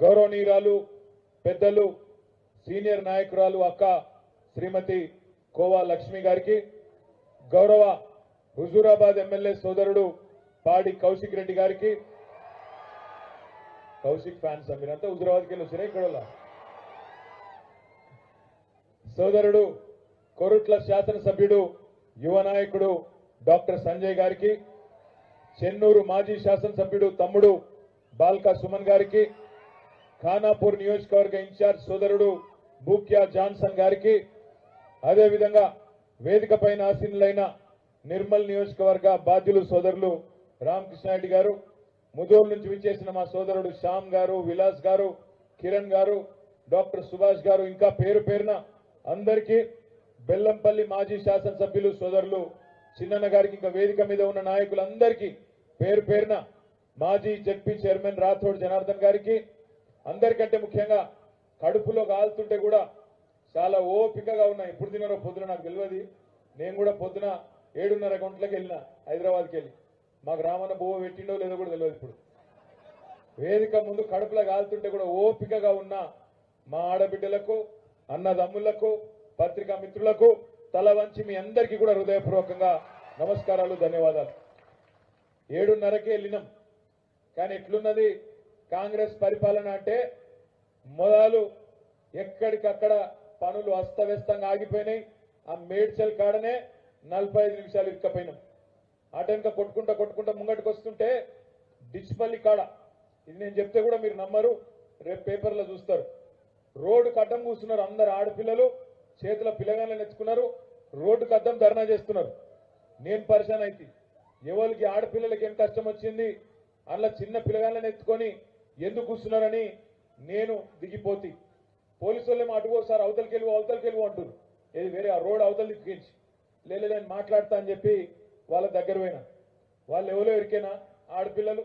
గౌరవనీయురాలు పెద్దలు సీనియర్ నాయకురాలు అక్క శ్రీమతి కోవా లక్ష్మి గారికి, గౌరవ హుజూరాబాద్ ఎమ్మెల్యే సోదరుడు పాడి కౌశిక్ రెడ్డి గారికి, కౌశిక్ ఫ్యాన్స్ మీరంతా హుజూరాబాద్కి వెళ్ళి వచ్చినా ఇక్కడ సోదరుడు కొరుట్ల శాసనసభ్యుడు యువ నాయకుడు డాక్టర్ సంజయ్ గారికి, చెన్నూరు మాజీ శాసనసభ్యుడు తమ్ముడు బాల్కా సుమన్ గారికి, ఖానాపూర్ నియోజకవర్గ ఇన్ఛార్జ్ సోదరుడు బూక్యా జాన్సన్ గారికి, అదేవిధంగా వేదిక పైన ఆసీనులైన నిర్మల్ నియోజకవర్గ బాధ్యులు సోదరులు రామకృష్ణారెడ్డి గారు, ముదోల్ నుంచి విచ్చేసిన మా సోదరుడు శ్యామ్ గారు, విలాస్ గారు, కిరణ్ గారు, డాక్టర్ సుభాష్ గారు, ఇంకా పేరు పేరున అందరికీ, బెల్లంపల్లి మాజీ శాసనసభ్యులు సోదరులు చిన్నన్న గారికి, ఇంకా వేదిక మీద ఉన్న నాయకులందరికీ పేరు పేరున, మాజీ జడ్పీ చైర్మన్ రాథోడ్ జనార్దన్ గారికి, అందరికంటే ముఖ్యంగా కడుపులో కాలుతుంటే కూడా చాలా ఓపికగా ఉన్నాయి. ఇప్పుడు తిన్నారో పొద్దున నాకు తెలియదు. నేను కూడా పొద్దున 7:30 గంటలకు వెళ్ళిన హైదరాబాద్కి వెళ్ళి, మాకు రామన్న బువ్వ పెట్టిండో లేదో కూడా తెలియదు. ఇప్పుడు వేదిక ముందు కడుపులో కాలుతుంటే కూడా ఓపికగా ఉన్న మా ఆడబిడ్డలకు, అన్నదమ్ములకు, పత్రికా మిత్రులకు తల వంచి మీ అందరికీ కూడా హృదయపూర్వకంగా నమస్కారాలు, ధన్యవాదాలు. 7:30కి వెళ్ళినాం. కానీ ఎట్లున్నది కాంగ్రెస్ పరిపాలన అంటే, మొదలు ఎక్కడికక్కడ పనులు అస్తవ్యస్తంగా ఆగిపోయినాయి. ఆ మేడ్చల్ కాడనే 45 నిమిషాలు ఇరుక్కపోయినాం. అటెంక కొట్టుకుంటా ముంగటికి వస్తుంటే డిచ్పల్లి కాడ, ఇది నేను చెప్తే కూడా మీరు నమ్మరు, రేపు పేపర్లో చూస్తారు, రోడ్డుకు అడ్డం కూర్చున్నారు. అందరు ఆడపిల్లలు చేతుల పిల్లగాళ్ళని ఎత్తుకున్నారు, రోడ్డుకు అడ్డం ధర్నా చేస్తున్నారు. నేను పరిశాన్ అయితే, ఎవరికి ఆడపిల్లలకి ఏం కష్టం వచ్చింది, అందులో చిన్న పిల్లగాళ్ళని ఎత్తుకొని ఎందుకు కూర్చున్నారని నేను దిగిపోతే, పోలీసు వాళ్ళేమో అటుగో సార్ అవతలకి వెళ్ళి అంటున్నారు. ఇది వేరే ఆ రోడ్ అవతల దిక్కించి లేదని మాట్లాడతా అని చెప్పి వాళ్ళ దగ్గర పోయినా, వాళ్ళు ఎవరో ఎరికేనా ఆడపిల్లలు,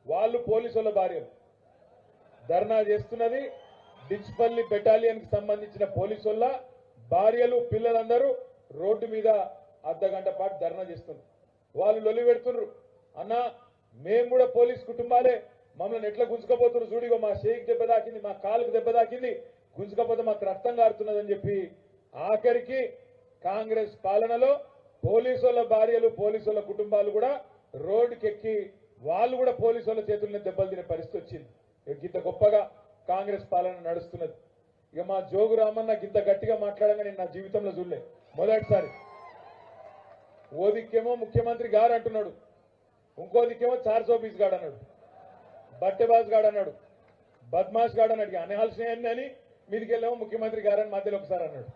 వాళ్ళు పోలీసు వాళ్ళ భార్యలు. ధర్నా చేస్తున్నది డిచ్పల్లి బెటాలియన్ కి సంబంధించిన పోలీసు వాళ్ళ భార్యలు, పిల్లలందరూ రోడ్డు మీద అర్ధగంట పాటు ధర్నా చేస్తున్నారు. వాళ్ళు లొలి పెడుతున్నారు, అన్నా మేము కూడా పోలీస్ కుటుంబాలే, మమ్మల్ని ఎట్లా గుంజుకపోతున్నారు చూడిగో, మా షేక్ దెబ్బ తాకింది, మా కాలుకు దెబ్బ తాకింది, గుంజుకపోతే మాకు రక్తం కారుతున్నదని చెప్పి ఆఖరికి కాంగ్రెస్ పాలనలో పోలీసు వాళ్ళ భార్యలు, పోలీసు వాళ్ళ కుటుంబాలు కూడా రోడ్డుకెక్కి వాళ్ళు కూడా పోలీసు వాళ్ళ చేతుల్ని దెబ్బలు తినే పరిస్థితి వచ్చింది. ఇంత గొప్పగా కాంగ్రెస్ పాలన నడుస్తున్నది. ఇక మా జోగు రామన్న ఇంత గట్టిగా మాట్లాడగా నేను నా జీవితంలో చూడలే, మొదటిసారి. ఓ దిక్కేమో ముఖ్యమంత్రి గారు అంటున్నాడు, ఇంకో దిక్కేమో 420 గాడు అన్నాడు, బట్టెబాజ్ గాడు అన్నాడు, బద్మాష్ గాడు అన్నాడు. అనాల్సినవన్నీ అని మీదికెళ్ళేమో ముఖ్యమంత్రి గారని మధ్యలో ఒకసారి అన్నాడు.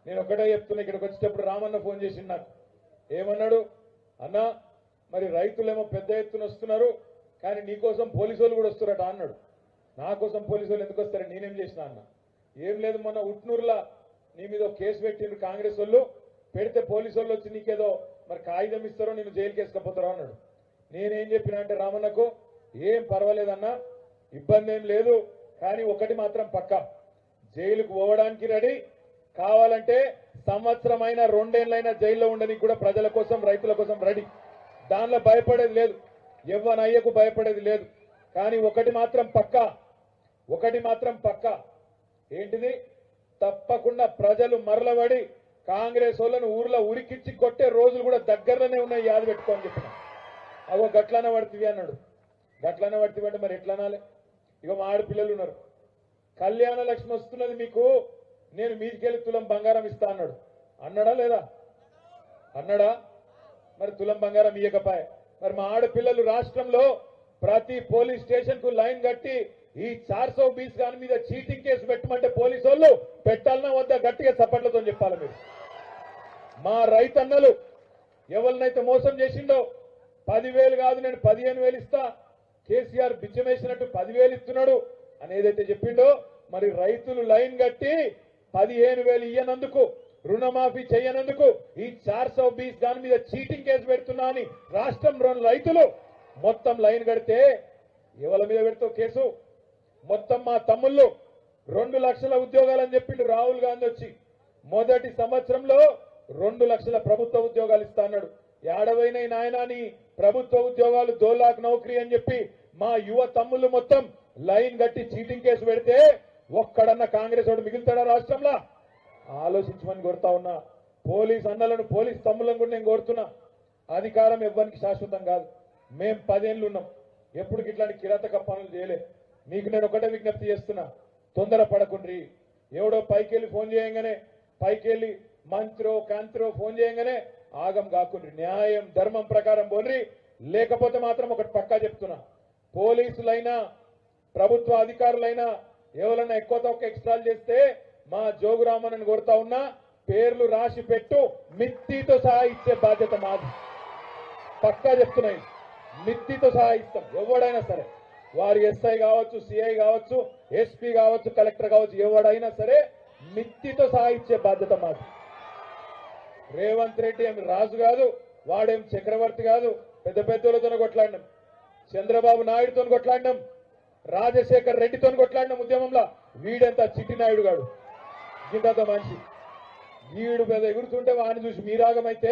నేను ఒకటే చెప్తున్నా, ఇక్కడికి వచ్చేటప్పుడు రామన్న ఫోన్ చేసిండు నాకు, ఏమన్నాడు, అన్నా మరి రైతులేమో పెద్ద ఎత్తున వస్తున్నారు, కానీ నీకోసం పోలీసు వాళ్ళు కూడా వస్తున్నారట అన్నాడు. నా కోసం పోలీసు వాళ్ళు ఎందుకు వస్తారని నేనేం చేసిన అన్న, ఏం లేదు, మొన్న ఉట్నూరులా నీ మీద కేసు పెట్టిండ్రు కాంగ్రెస్ వాళ్ళు, పెడితే పోలీసు వాళ్ళు వచ్చి నీకేదో మరి కాగితం ఇస్తారో నేను జైలుకి వేసుకపోతారో అన్నాడు. నేనేం చెప్పినా అంటే రామన్నకు, ఏం పర్వాలేదన్నా, ఇబ్బంది ఏం లేదు, కానీ ఒకటి మాత్రం పక్క, జైలుకు పోవడానికి రెడీ, కావాలంటే సంవత్సరమైనా 2 ఏళ్లైనా జైల్లో ఉండడానికి కూడా ప్రజల కోసం, రైతుల కోసం రెడీ. దానిలో భయపడేది లేదు, ఎవ్వనయ్యకు భయపడేది లేదు. కానీ ఒకటి మాత్రం పక్క, ఏంటిది, తప్పకుండా ప్రజలు మరలబడి కాంగ్రెస్ వాళ్ళను ఊర్లో ఉరికిచ్చి కొట్టే రోజులు కూడా దగ్గరలోనే ఉన్నాయి, యాద పెట్టుకోని చెప్పిన. అవో గట్లనే పడుతుంది అన్నాడు. గట్లనే పడుతుంది అంటే మరి ఎట్లా అనాలి? ఇక మా ఆడపిల్లలు ఉన్నారు, కళ్యాణ లక్ష్మి వస్తున్నది మీకు, నేను మీదికెళ్ళి తులం బంగారం ఇస్తా అన్నాడు. అన్నాడా లేదా? అన్నాడా? మరి తులం బంగారం ఇయ్యకపాయ. మరి మా ఆడపిల్లలు రాష్ట్రంలో ప్రతి పోలీస్ స్టేషన్ కు లైన్ కట్టి ఈ 420 గాని మీద చీటింగ్ కేసు పెట్టమంటే పోలీసు వాళ్ళు పెట్టాలన్నా వద్దా? గట్టిగా చప్పట్లతో చెప్పాలి మీరు. మా రైతన్నలు ఎవరినైతే మోసం చేసిండో 10,000 కాదు నేను 15,000 ఇస్తా, కేసీఆర్ బిచ్చమేసినట్టు 10,000 ఇస్తున్నాడు అని ఏదైతే చెప్పిండో, మరి రైతులు లైన్ కట్టి 15,000 ఇయ్యనందుకు, రుణమాఫీ చేయనందుకు ఈ 420 దాని మీద చీటింగ్ కేసు పెడుతున్నా అని రాష్ట్రం రైతులు మొత్తం లైన్ కడితే ఎవరి మీద పెడతావు కేసు? మొత్తం మా తమ్ముళ్ళు 2 లక్షల ఉద్యోగాలని చెప్పిండు రాహుల్ గాంధీ వచ్చి. మొదటి సంవత్సరంలో 2 లక్షల ప్రభుత్వ ఉద్యోగాలు ఇస్తా అన్నాడు. 50 నాయనాని ప్రభుత్వ ఉద్యోగాలు 2 लाख నౌకరీ అని చెప్పి మా యువ తమ్ముళ్ళు మొత్తం లైన్ కట్టి చీటింగ్ కేసు పెడితే ఒక్కడన్న కాంగ్రెస్ వాడు మిగులుతాడా రాష్ట్రంలో? ఆలోచించమని కోరుతా ఉన్నా. పోలీస్ అన్నలను పోలీస్ తమ్ములను కూడా నేను కోరుతున్నా. అధికారం ఎవ్వరికి శాశ్వతం కాదు. మేం 10 ఏళ్ళు ఉన్నాం, ఎప్పుడు ఇట్లాంటి కిరాతక పనులు చేయలే. మీకు నేను ఒకటే విజ్ఞప్తి చేస్తున్నా, తొందర పడకుండ్రి. ఎవడో పైకెళ్ళి ఫోన్ చేయంగానే, పైకెళ్ళి మంత్రో కాంత్రో ఫోన్ చేయంగానే ఆగం కాకుండ్రి. న్యాయం ధర్మం ప్రకారం పోన్రి. లేకపోతే మాత్రం ఒకటి పక్కా చెప్తున్నా, పోలీసులైనా ప్రభుత్వ అధికారులైనా ఎవరైనా ఎక్కువ తక్కువ ఎక్స్ట్రాలు చేస్తే మా జోగురామన్ కోరుతా ఉన్నా, పేర్లు రాసి పెట్టు, మిత్తితో సహా ఇచ్చే బాధ్యత మాది. పక్కా చెప్తున్నాయి, మిత్తితో సహా ఇస్తాం. ఎవడైనా సరే, వారు ఎస్ఐ కావచ్చు, సిఐ కావచ్చు, ఎస్పీ కావచ్చు, కలెక్టర్ కావచ్చు, ఎవడైనా సరే మిత్తితో సహా ఇచ్చే బాధ్యత మాది. రేవంత్ రెడ్డి ఏమి రాజు కాదు, వాడేం చక్రవర్తి కాదు. పెద్ద పెద్దలతో కొట్లాడినాం, చంద్రబాబు నాయుడుతో కొట్లాడినాం, రాజశేఖర్ రెడ్డితో కొట్లాడినాం ఉద్యమంలో. వీడంతా చిట్టి నాయుడు గాడు, గింతంత మనిషి. వీడు పెద్ద ఎగురుతుంటే వాడిని చూసి మీరాగమైతే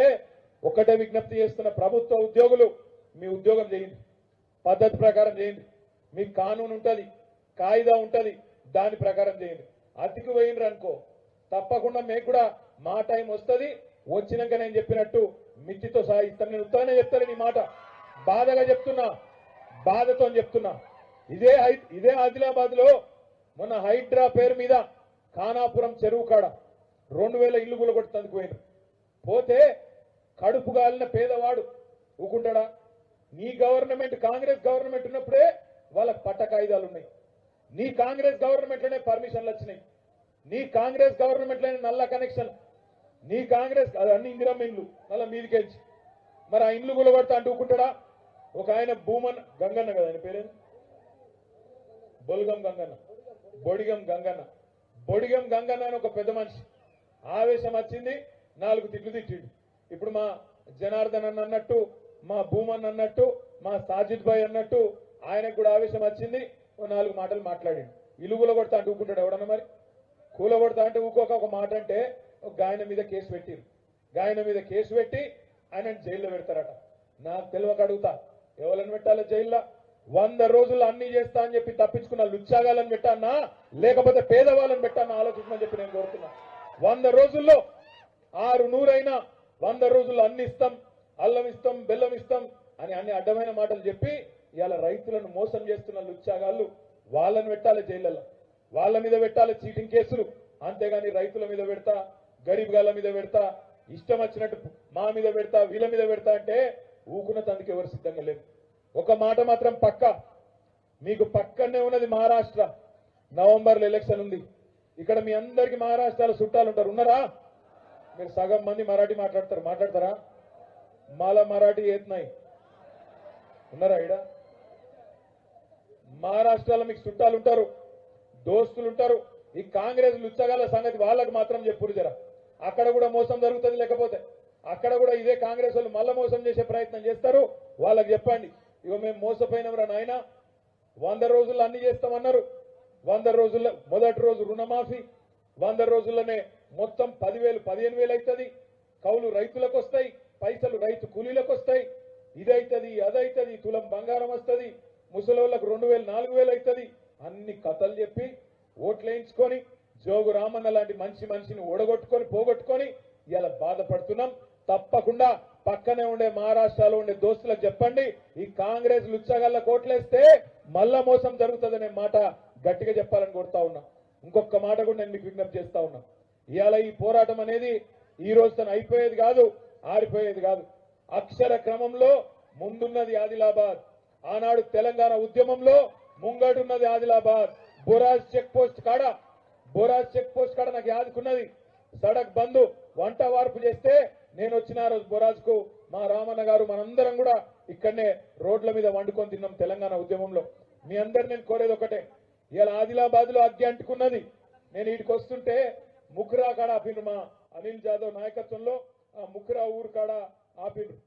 ఒకటే విజ్ఞప్తి చేస్తున్న, ప్రభుత్వ ఉద్యోగులు మీ ఉద్యోగం చేయండి, పద్ధతి ప్రకారం చేయండి. మీకు కానూన్ ఉంటుంది, కాయిదా ఉంటుంది, దాని ప్రకారం చేయండి. అతికి పోయినరు అనుకో, తప్పకుండా మీకు కూడా మా టైం వస్తుంది. వచ్చినాక నేను చెప్పినట్టు మిత్తితో సహా ఇస్తాను. నేను ఉత్తగానే చెప్తాను, నీ మాట బాధగా చెప్తున్నా, బాధతో చెప్తున్నా. ఇదే ఆదిలాబాద్ లో మొన్న హైడ్రా పేరు మీద ఖానాపురం చెరువు కాడ 2000 ఇల్లు గులగొట్టి తందుకుపోయినారు. పోతే కడుపు గాలిన పేదవాడు ఊకుంటాడా? నీ గవర్నమెంట్, కాంగ్రెస్ గవర్నమెంట్ ఉన్నప్పుడే వాళ్ళకి పట్ట కాయిదాలు ఉన్నాయి. నీ కాంగ్రెస్ గవర్నమెంట్ లోనే పర్మిషన్లు వచ్చినాయి. నీ కాంగ్రెస్ గవర్నమెంట్ లోనే నల్ల కనెక్షన్. నీ కాంగ్రెస్ అన్ని ఇందిరమ్మ ఇండ్లు నల్ల మీదికెళ్ళి. మరి ఆ ఇండ్లు గులగొడతా అంటూ ఊకుంటాడా? ఒక ఆయన భూమన్ గంగన్న కదా, ఆయన పేరేంది, బొడిగం గంగన్న అని ఒక పెద్ద మనిషి. ఆవేశం వచ్చింది, 4 తిట్లు తిట్టిండు. ఇప్పుడు మా జనార్దన్ అన్న అన్నట్టు, మా భూమన్ అన్నట్టు, మా సాజిద్ భాయ్ అన్నట్టు ఆయనకు కూడా ఆవేశం వచ్చింది. 4 మాటలు మాట్లాడిండు. ఇలుగుల కొడతా అంటే ఊకుంటాడు ఎవడన్నా? మరి కూల కొడతా అంటే ఊకోక ఒక మాట అంటే ఒక గాయన మీద కేసు పెట్టిరు. గాయన మీద కేసు పెట్టి ఆయన జైల్లో పెడతారట. నాకు తెలియక అడుగుతా, ఎవరిని పెట్టాలి జైల్లో? 100 రోజుల్లో అన్ని చేస్తా అని చెప్పి తప్పించుకున్న లుచ్చాగాలని పెట్టానా, లేకపోతే పేదవాళ్ళని పెట్టానా ఆలోచించమని చెప్పి నేను కోరుతున్నా. 100 రోజుల్లో 600 అయినా 100 రోజుల్లో అన్ని ఇస్తాం, అల్లం ఇస్తాం, బెల్లం ఇస్తాం అని అన్ని అడ్డమైన మాటలు చెప్పి ఇవాళ రైతులను మోసం చేస్తున్న లుచ్చాగాళ్ళు, వాళ్ళని పెట్టాలి జైళ్ళలో. వాళ్ళ మీద పెట్టాలి చీటింగ్ కేసులు. అంతేగాని రైతుల మీద పెడతా, గరీబ్ గాళ్ళ మీద పెడతా, ఇష్టం వచ్చినట్టు మా మీద పెడతా, వీళ్ళ మీద పెడతా అంటే ఊకున్న తందుకు ఎవరు సిద్ధంగా లేదు. ఒక మాట మాత్రం పక్కా, మీకు పక్కనే ఉన్నది మహారాష్ట్ర. నవంబర్లో ఎలక్షన్ ఉంది. ఇక్కడ మీ అందరికీ మహారాష్ట్రలో చుట్టాలు ఉంటారు, ఉన్నారా? మీరు సగం మంది మరాఠీ మాట్లాడతారా? మాల మరాఠీ ఏత్నాయి ఉన్నారా? ఇక్కడ మహారాష్ట్రలో మీకు చుట్టాలు ఉంటారు, దోస్తులు ఉంటారు. ఈ కాంగ్రెస్ లుచ్చగాల సంగతి వాళ్ళకు మాత్రం చెప్పురు జరా. అక్కడ కూడా మోసం జరుగుతుంది, లేకపోతే అక్కడ కూడా ఇదే కాంగ్రెస్ వాళ్ళు మళ్ళా మోసం చేసే ప్రయత్నం చేస్తారు. వాళ్ళకి చెప్పండి, ఇగో మేము మోసపోయినవరా నాయన, 100 రోజుల్లో అన్ని చేస్తామన్నారు. 100 రోజుల్లో మొదటి రోజు రుణమాఫీ, 100 రోజుల్లోనే మొత్తం 10,000 15,000 అవుతుంది. కౌలు రైతులకు వస్తాయి, పైసలు రైతు కూలీలకు వస్తాయి. ఇదైతుంది, అదైతుంది, తులం బంగారం వస్తుంది, ముసలోళ్ళకు 2,000 4,000 అవుతుంది. అన్ని కథలు చెప్పి ఓట్లు వేయించుకొని జోగు రామన్న లాంటి మంచి మనిషిని ఓడగొట్టుకొని పోగొట్టుకొని ఇలా బాధపడుతున్నాం. తప్పకుండా పక్కనే ఉండే మహారాష్ట్రలో ఉండే దోస్తులకు చెప్పండి, ఈ కాంగ్రెస్ లుచ్చగల్ల కోట్లేస్తే మళ్ళా మోసం జరుగుతుందనే మాట గట్టిగా చెప్పాలని కోరుతా ఉన్నా. ఇంకొక మాట కూడా నేను మీకు విజ్ఞప్తి చేస్తా ఉన్నా. ఇవాళ ఈ పోరాటం అనేది ఈ రోజుతో అయిపోయేది కాదు, ఆరిపోయేది కాదు. అక్షర క్రమంలో ముందున్నది ఆదిలాబాద్. ఆనాడు తెలంగాణ ఉద్యమంలో ముంగడున్నది ఆదిలాబాద్. బొరాజ్ చెక్ పోస్ట్ కాడ నాకు యాదుకున్నది. సడక్ బంధు వంట వార్పు చేస్తే నేను వచ్చిన రోజు బొరాజ్కు మా రామన్న గారు మనందరం కూడా ఇక్కడనే రోడ్ల మీద వండుకొని తిన్నాం తెలంగాణ ఉద్యమంలో. మీ అందరు నేను కోరేది ఒకటే, ఇలా ఆదిలాబాద్ లో అగ్గి అంటుకున్నది. నేను వీటికి వస్తుంటే ముఖ్రా కాడ ఆపిండ్రు, మా అనిల్ జాదవ్ నాయకత్వంలో ఆ ముఖ్రా ఊరు కాడ ఆపిండ్రు.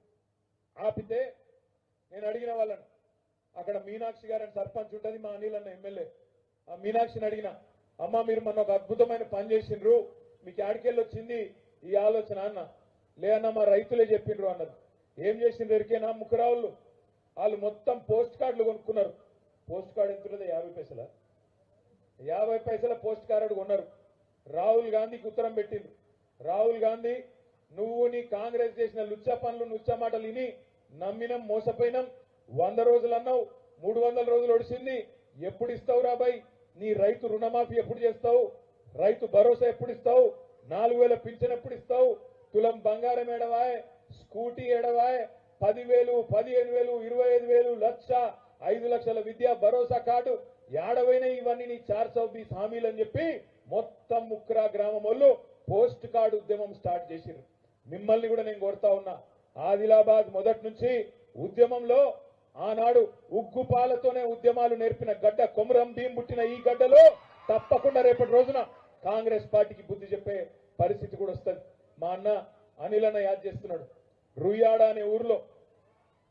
ఆపితే నేను అడిగిన వాళ్ళని, అక్కడ మీనాక్షి గారని సర్పంచ్ ఉంటుంది, మా అనిల్ అన్న ఎమ్మెల్యే. ఆ మీనాక్షిని అడిగిన, అమ్మ మీరు మొన్న ఒక అద్భుతమైన పని చేసిండ్రు, మీకు ఆడికెళ్ళి వచ్చింది ఈ ఆలోచన అన్న. లేదన్నా మా రైతులే చెప్పిండ్రు అన్నది. ఏం చేసిండ్రు ఎరికేనా? ముఖ్యరావులు వాళ్ళు మొత్తం పోస్ట్ కార్డులు కొనుక్కున్నారు. పోస్ట్ కార్డు ఎంత ఉన్నది? 50 పైసల. 50 పైసల పోస్ట్ కార్డు కొన్నారు. రాహుల్ గాంధీకి ఉత్తరం పెట్టింది. రాహుల్ గాంధీ, నువ్వు నీ కాంగ్రెస్ చేసిన లుచ్చ పనులు లుచ్చ మాటలు విని నమ్మినం, మోసపోయినాం. 100 రోజులు అన్నావు, 300 రోజులు ఒడిసింది. ఎప్పుడు ఇస్తావు రాబాయ్? నీ రైతు రుణమాఫీ ఎప్పుడు చేస్తావు? రైతు భరోసా ఎప్పుడు ఇస్తావు? 4000 పింఛన్ ఎప్పుడు ఇస్తావు? తులం బంగారం ఏడవాయ్? స్కూటీ ఏడవాయ్? 10,000, 15,000, 25,000, లక్ష, 5 లక్షల విద్యా భరోసా కార్డు ఏడవైనా ఇవన్నీ నీ 420 హామీలు అని చెప్పి మొత్తం ముక్రా గ్రామం వాళ్ళు పోస్ట్ కార్డు ఉద్యమం స్టార్ట్ చేసిర్రు. మిమ్మల్ని కూడా నేను కోరుతా ఉన్నా, ఆదిలాబాద్ మొదటి నుంచి ఉద్యమంలో ఆనాడు ఉగ్గుపాలతోనే ఉద్యమాలు నేర్పిన గడ్డ, కొమరం భీం పుట్టిన ఈ గడ్డలో తప్పకుండా రేపటి రోజున కాంగ్రెస్ పార్టీకి బుద్ధి చెప్పే పరిస్థితి కూడా వస్తుంది. మా అన్న అనిల్ అన్న యాద్ చేస్తున్నాడు, రుయ్యాడ అనే ఊర్లో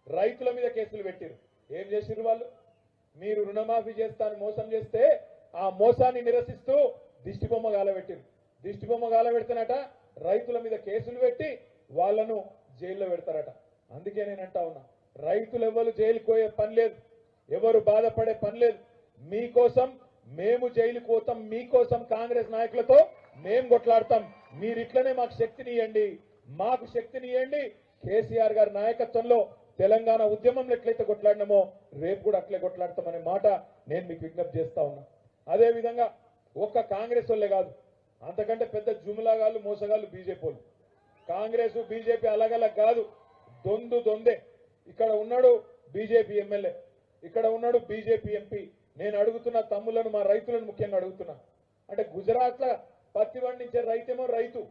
రైతుల మీద కేసులు పెట్టిరు. ఏం చేసిర్రు వాళ్ళు? మీరు రుణమాఫీ చేస్తాను మోసం చేస్తే ఆ మోసాన్ని నిరసిస్తూ దిష్టిబొమ్మ గాలబెట్టిరు. దిష్టిబొమ్మ గాలబెడతానట, రైతుల మీద కేసులు పెట్టి వాళ్లను జైల్లో పెడతారట. అందుకే నేను అంటా ఉన్నా, రైతులు ఎవరు జైలుకు పోయే పని లేదు, ఎవరు బాధపడే పని లేదు. మీకోసం మేము జైలుకు పోతాం, మీకోసం కాంగ్రెస్ నాయకులతో మేము కొట్లాడతాం. మీరు ఇట్లనే మాకు శక్తిని ఇవ్వండి, మాకు శక్తిని ఇవ్వండి. కేసీఆర్ గారి నాయకత్వంలో తెలంగాణ ఉద్యమంలో ఎట్లయితే కొట్లాడినామో రేపు కూడా అట్లే కొట్లాడతామనే మాట నేను మీకు విజ్ఞప్తి చేస్తా ఉన్నా. అదే విధంగా ఒక్క కాంగ్రెస్ వాళ్ళే కాదు, అంతకంటే పెద్ద జుములాగాళ్ళు, మోసగాళ్ళు బీజేపీ వాళ్ళు. కాంగ్రెస్ బీజేపీ అలగలగ్ కాదు, దొందే. ఇక్కడ ఉన్నాడు బీజేపీ ఎమ్మెల్యే, ఇక్కడ ఉన్నాడు బీజేపీ ఎంపీ. నేను అడుగుతున్న తమ్ములను, మా రైతులను ముఖ్యంగా అడుగుతున్నా, అంటే గుజరాత్ లో పత్తి పండించే రైతేమో రైతు,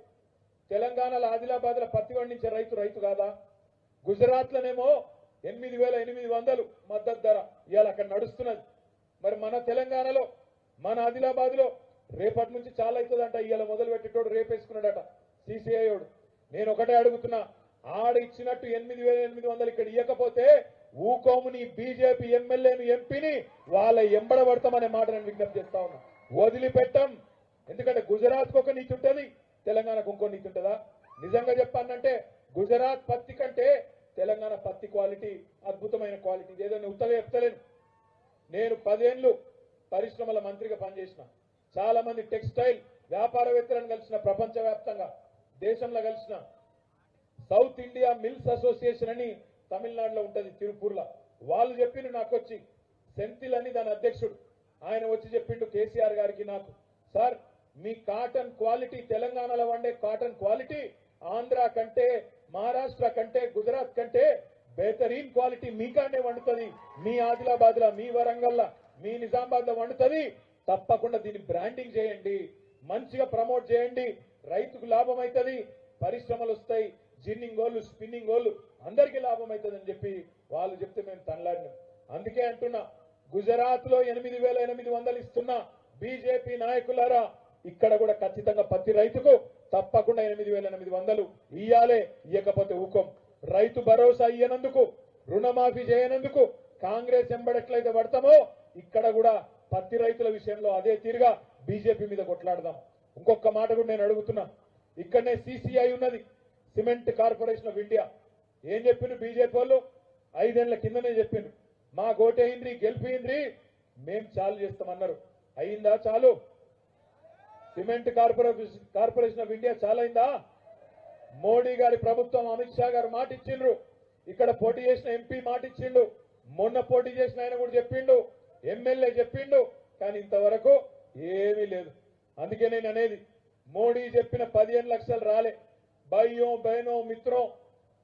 తెలంగాణలో ఆదిలాబాద్ లో పత్తి పండించే రైతు కాదా? గుజరాత్ లోనేమో 8,800 మద్దతు ధర ఇవాళ అక్కడ నడుస్తున్నది. మరి మన తెలంగాణలో, మన ఆదిలాబాద్ లో రేపటి నుంచి చాలా అవుతుందంట. ఇవాళ మొదలు పెట్టేటోడు రేపేసుకున్నాడట సిసిఐోడు. నేను ఒకటే అడుగుతున్నా, ఆడ ఇచ్చినట్టు 8,800 ఇక్కడ ఇవ్వకపోతే ఊకోముని బీజేపీ ఎమ్మెల్యేను, ఎంపీని వాళ్ళ ఎంబడబడతామనే మాట నేను విజ్ఞప్తి చేస్తా ఉన్నా. వదిలిపెట్టాం. ఎందుకంటే గుజరాత్కు ఒక నీతి ఉంటుంది, తెలంగాణకు ఇంకో నీతి ఉంటుందా? నిజంగా చెప్పానంటే గుజరాత్ పత్తి కంటే తెలంగాణ పత్తి క్వాలిటీ అద్భుతమైన క్వాలిటీ. ఏదో నేను ఉత్తగా చెప్తలేను. నేను 10 ఏళ్లు పరిశ్రమల మంత్రిగా పనిచేసిన, చాలా మంది టెక్స్టైల్ వ్యాపారవేత్తలను కలిసిన, ప్రపంచవ్యాప్తంగా దేశంలో కలిసిన. సౌత్ ఇండియా మిల్స్ అసోసియేషన్ అని తమిళనాడులో ఉంటుంది, తిరుపూర్లో. వాళ్ళు చెప్పిండు నాకు వచ్చి, సెంథిల్ అని దాని అధ్యక్షుడు, ఆయన వచ్చి చెప్పిండు కేసీఆర్ గారికి, నాకు, సార్ మీ కాటన్ క్వాలిటీ, తెలంగాణలో వండే కాటన్ క్వాలిటీ ఆంధ్ర కంటే, మహారాష్ట్ర కంటే, గుజరాత్ కంటే బెహతరీన్ క్వాలిటీ మీకానే వండుతుంది. మీ ఆదిలాబాద్ లో, మీ వరంగల్, మీ నిజామాబాద్ లో వండుతుంది. తప్పకుండా దీన్ని బ్రాండింగ్ చేయండి, మంచిగా ప్రమోట్ చేయండి, రైతుకు లాభం అవుతుంది, పరిశ్రమలు వస్తాయి, జిన్నింగ్ వాళ్ళు, స్పిన్నింగ్ వాళ్ళు అందరికీ లాభం అవుతుందని చెప్పి వాళ్ళు చెప్తే మేము తనలాడినాం. అందుకే అంటున్నా, గుజరాత్ లో 8,800 ఇస్తున్న బీజేపీ నాయకులారా, ఇక్కడ కూడా ఖచ్చితంగా ప్రతి రైతుకు తప్పకుండా 8,800 ఇయ్యాలే. ఇయ్యకపోతే ఊకం. రైతు భరోసా ఇయ్యనందుకు, రుణమాఫీ చేయనందుకు కాంగ్రెస్ ఎంబడెట్లయితే పడతామో ఇక్కడ కూడా పత్తి రైతుల విషయంలో అదే తీరుగా బీజేపీ మీద కొట్లాడదాం. ఇంకొక మాట కూడా నేను అడుగుతున్నా, ఇక్కడనే సిసిఐ ఉన్నది, సిమెంట్ కార్పొరేషన్ ఆఫ్ ఇండియా. ఏం చెప్పిండ్రు బీజేపీ వాళ్ళు? 5 ఏళ్ల కిందనే చెప్పిండ్రు, మా ఓటేయింద్రి, గెలిపింద్రి, మేం చాలు చేస్తామన్నారు. అయిందా చాలు? సిమెంట్ కార్పొరేషన్ ఆఫ్ ఇండియా చాలైందా? మోడీ గారి ప్రభుత్వం, అమిత్ షా గారు మాట ఇచ్చిండ్రు, ఇక్కడ పోటీ చేసిన ఎంపీ మాట ఇచ్చిండు, మొన్న పోటీ చేసిన ఆయన కూడా చెప్పిండు, ఎమ్మెల్యే చెప్పిండు, కానీ ఇంతవరకు ఏమీ లేదు. అందుకే నేను అనేది, మోడీ చెప్పిన 15 లక్షలు రాలే. भाइयों बहनों मित्रों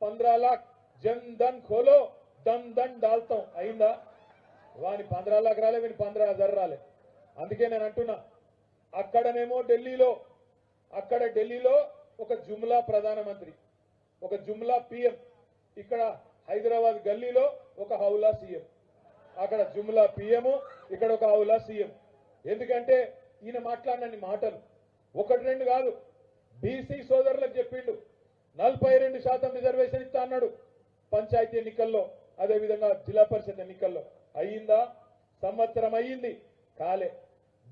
15 लाख जन धन खोलो, धन धन डालता हूं. అయిందా? వాని 15 लाख రాలే, వీని 15,000 రాలే. అందుకే నేను అంటున్నా, అక్కడనేమో ఢిల్లీలో ఒక జుమ్లా ప్రధానమంత్రి, ఒక జుమ్లా పీఎం, ఇక్కడ హైదరాబాద్ గల్లీలో ఒక హౌలా సీఎం. అక్కడ జుమ్లా పీఎం, ఇక్కడ ఒక హౌలా సీఎం. ఎందుకంటే ఈయన మాట్లాడినన్ని మాటలు ఒకటి రెండు కాదు. బీసీ సోదరులకు చెప్పిండు 42% రిజర్వేషన్ ఇస్తా అన్నాడు పంచాయతీ ఎన్నికల్లో, అదేవిధంగా జిల్లా పరిషత్ ఎన్నికల్లో. అయ్యిందా? సంవత్సరం అయ్యింది, కాలే.